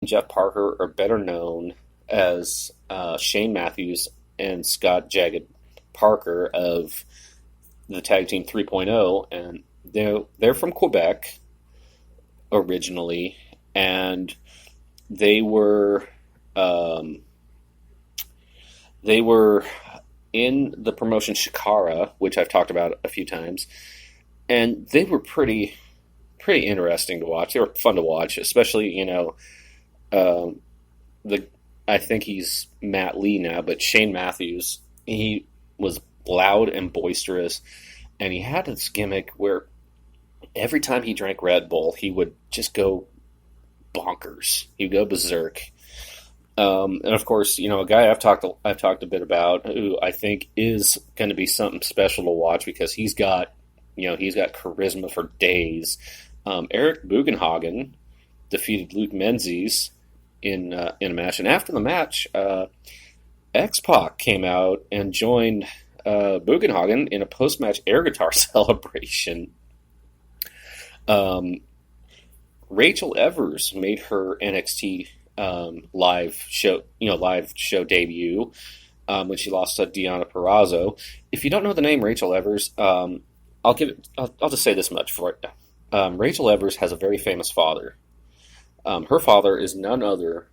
Jeff Parker are better known as Shane Matthews and Scott Jagged Parker of the Tag Team 3.0, and they're from Quebec originally, and they were um, they were in the promotion Shikara, which I've talked about a few times, and they were pretty interesting to watch. They were fun to watch, especially um, the I think he's Matt Lee now, but Shane Matthews, he was loud and boisterous, and he had this gimmick where every time he drank Red Bull, he would just go bonkers. He'd go berserk. And of course, a guy I've talked a bit about who I think is going to be something special to watch because he's got charisma for days. Eric Bugenhagen defeated Luke Menzies in a match, and after the match, X Pac came out and joined Bugenhagen in a post match air guitar celebration. Um, Rachel Evers made her NXT live show debut when she lost to Deonna Purrazzo. If you don't know the name Rachel Evers, I'll just say this much for it. Rachel Evers has a very famous father. Her father is none other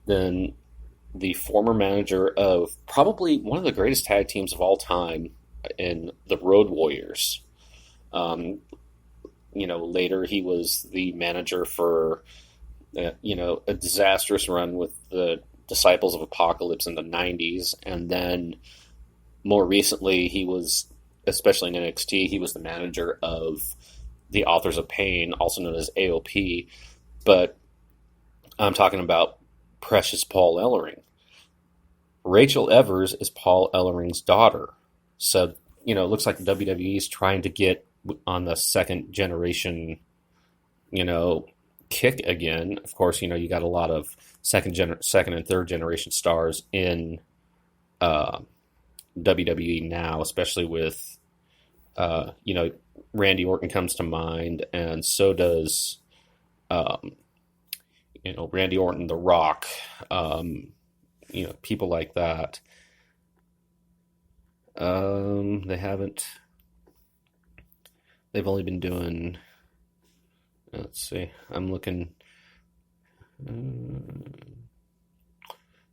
than the former manager of probably one of the greatest tag teams of all time in the Road Warriors. Um, Later he was the manager for, a disastrous run with the Disciples of Apocalypse in the 90s. And then more recently, he was, especially in NXT, he was the manager of the Authors of Pain, also known as AOP. But I'm talking about Precious Paul Ellering. Rachel Evers is Paul Ellering's daughter. So, it looks like the WWE is trying to get on the second generation, kick again. Of course, you got a lot of second and third generation stars in uh, WWE now, especially with, Randy Orton comes to mind, and so does, um, Randy Orton, The Rock, people like that. They haven't. They've only been doing. Let's see. I'm looking. Uh,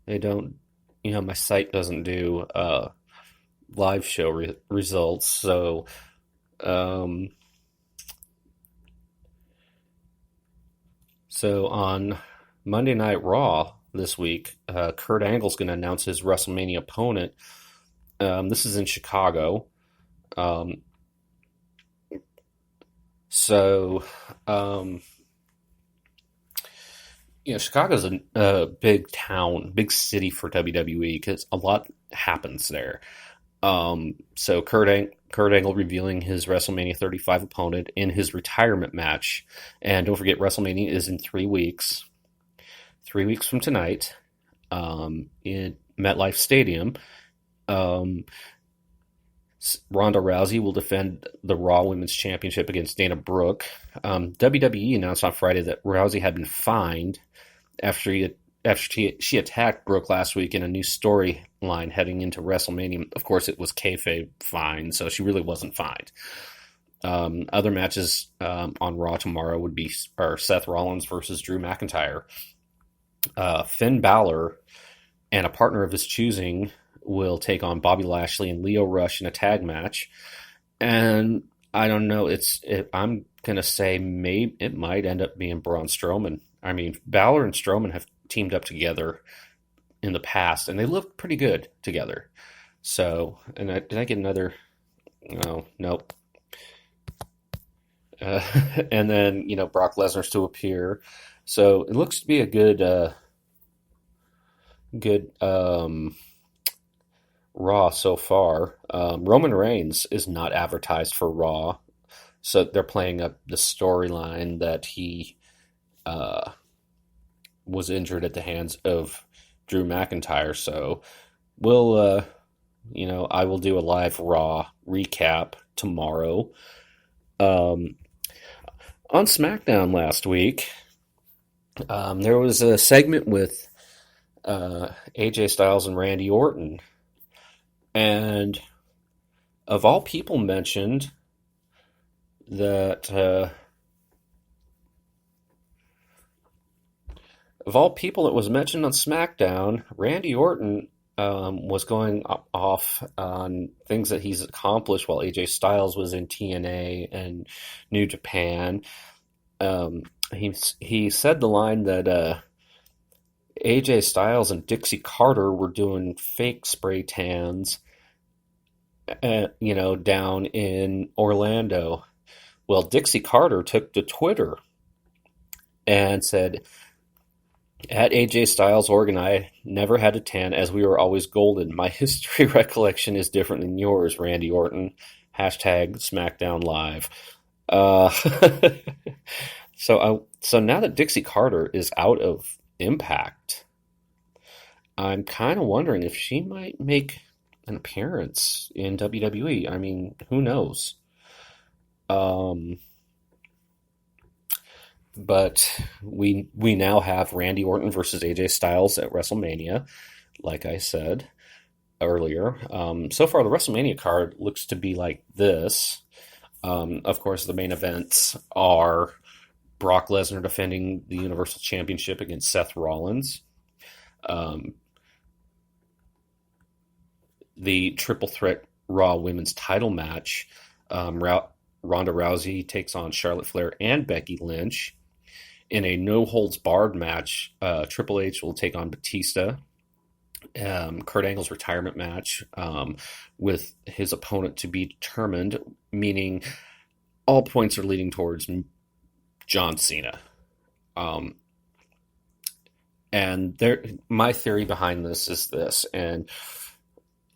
they don't. My site doesn't do live show results. Um, so on Monday Night Raw this week, Kurt Angle's going to announce his WrestleMania opponent. This is in Chicago. Um, so, um, Chicago's a big town, big city for WWE because a lot happens there. So Kurt Angle revealing his WrestleMania 35 opponent in his retirement match. And don't forget, WrestleMania is in 3 weeks. 3 weeks from tonight, in MetLife Stadium. Um, Ronda Rousey will defend the Raw Women's Championship against Dana Brooke. WWE announced on Friday that Rousey had been fined after she attacked Brooke last week in a new storyline heading into WrestleMania. Of course, it was kayfabe fine, so she really wasn't fined. Other matches on Raw tomorrow are Seth Rollins versus Drew McIntyre. Finn Balor and a partner of his choosing will take on Bobby Lashley and Lio Rush in a tag match. And I don't know. I'm gonna say maybe it might end up being Braun Strowman. I mean, Balor and Strowman have teamed up together in the past, and they look pretty good together. So, did I get another? Oh, nope. Uh, and then Brock Lesnar's to appear. So it looks to be a good Raw so far. Roman Reigns is not advertised for Raw, so they're playing up the storyline that he uh, was injured at the hands of Drew McIntyre. So we'll, I will do a live Raw recap tomorrow. Um, on SmackDown last week, There was a segment with AJ Styles and Randy Orton, and of all people mentioned that of all people that was mentioned on SmackDown, Randy Orton was going off on things that he's accomplished while AJ Styles was in TNA and New Japan. He said the line that AJ Styles and Dixie Carter were doing fake spray tans, down in Orlando. Well, Dixie Carter took to Twitter and said, at AJ Styles, Oregon, I never had a tan as we were always golden. My history recollection is different than yours, Randy Orton. Hashtag SmackDown Live. Uh, so now that Dixie Carter is out of Impact, I'm kind of wondering if she might make an appearance in WWE. I mean, who knows? Um, but we now have Randy Orton versus AJ Styles at WrestleMania, like I said earlier. So far, the WrestleMania card looks to be like this. Of course, the main events are Brock Lesnar defending the Universal Championship against Seth Rollins. Um, the triple threat Raw Women's title match. Ronda Rousey takes on Charlotte Flair and Becky Lynch. In a no holds barred match, Triple H will take on Batista. Kurt Angle's retirement match, with his opponent to be determined, meaning all points are leading towards John Cena. Um, my theory behind this is this, and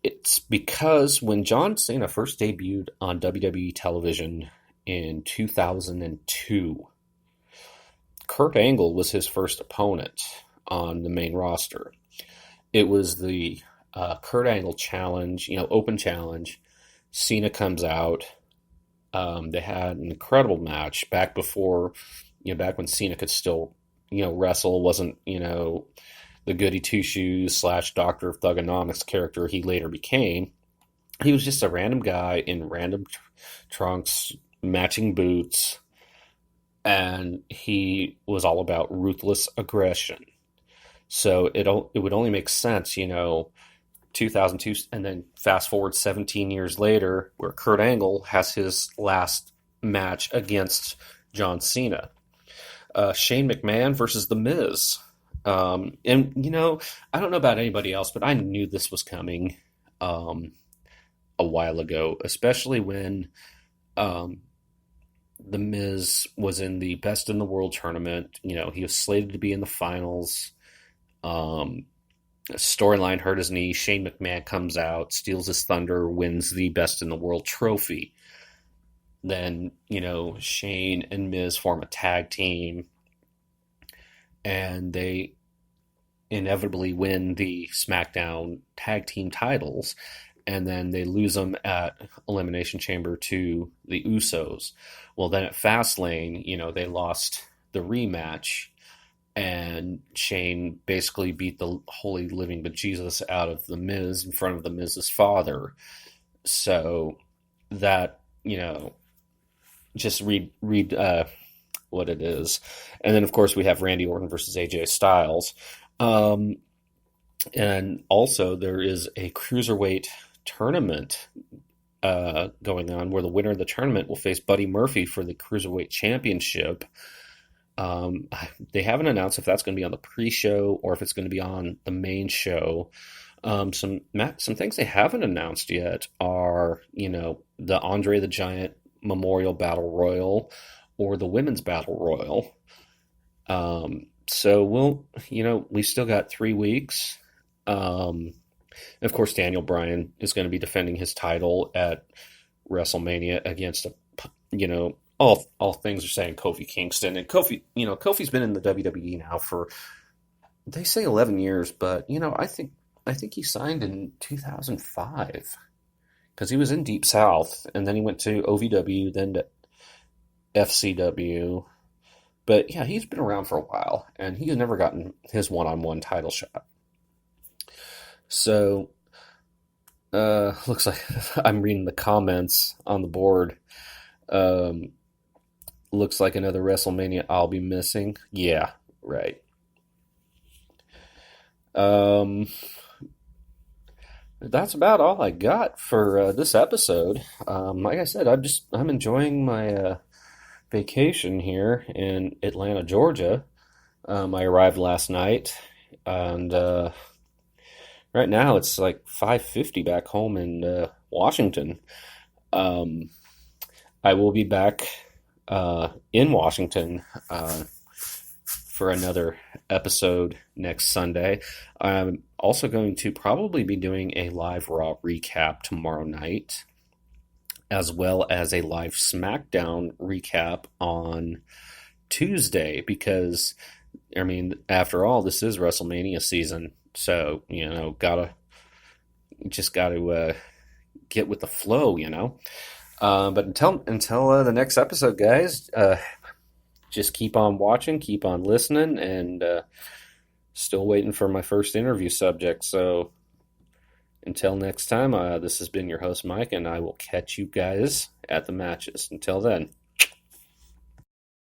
it's because when John Cena first debuted on WWE television in 2002, Kurt Angle was his first opponent on the main roster. It was the Kurt Angle challenge, open challenge. Cena comes out. They had an incredible match back before, back when Cena could still, wrestle, wasn't, the goody two shoes / Doctor of Thugonomics character he later became. He was just a random guy in random trunks, matching boots, and he was all about ruthless aggression. So it would only make sense, 2002, and then fast forward 17 years later, where Kurt Angle has his last match against John Cena. Shane McMahon versus The Miz. And, I don't know about anybody else, but I knew this was coming a while ago, especially when The Miz was in the Best in the World tournament. He was slated to be in the finals. Storyline hurt his knee. Shane McMahon comes out, steals his thunder, wins the Best in the World trophy. Then, Shane and Miz form a tag team, and they inevitably win the SmackDown tag team titles, and then they lose them at Elimination Chamber to the Usos. Well, then at Fastlane, they lost the rematch, and Shane basically beat the holy living bejesus out of The Miz in front of The Miz's father. So that, just read what it is. And then, of course, we have Randy Orton versus AJ Styles. And also there is a cruiserweight tournament going on where the winner of the tournament will face Buddy Murphy for the cruiserweight championship. They haven't announced if that's going to be on the pre-show or if it's going to be on the main show. Some things they haven't announced yet are, the Andre the Giant Memorial Battle Royal or the Women's Battle Royal. So we've still got 3 weeks. Of course, Daniel Bryan is going to be defending his title at WrestleMania against all things are saying Kofi Kingston. And Kofi's been in the WWE now for, they say 11 years, but I think he signed in 2005 because he was in Deep South, and then he went to OVW, then to FCW, But yeah, he's been around for a while, and he's never gotten his one-on-one title shot. So, looks like I'm reading the comments on the board. Um, Looks like another WrestleMania I'll be missing. Yeah, right. Um, that's about all I got for this episode. Like I said, I'm enjoying my vacation here in Atlanta, Georgia. I arrived last night, and right now it's like 5:50 back home in Washington. Um, I will be back in Washington for another episode next Sunday. I'm also going to probably be doing a live Raw recap tomorrow night, as well as a live SmackDown recap on Tuesday, because, I mean, after all, this is WrestleMania season. So, gotta get with the flow, But until the next episode, guys, just keep on watching, keep on listening, and still waiting for my first interview subject. So until next time, this has been your host, Mike, and I will catch you guys at the matches. Until then.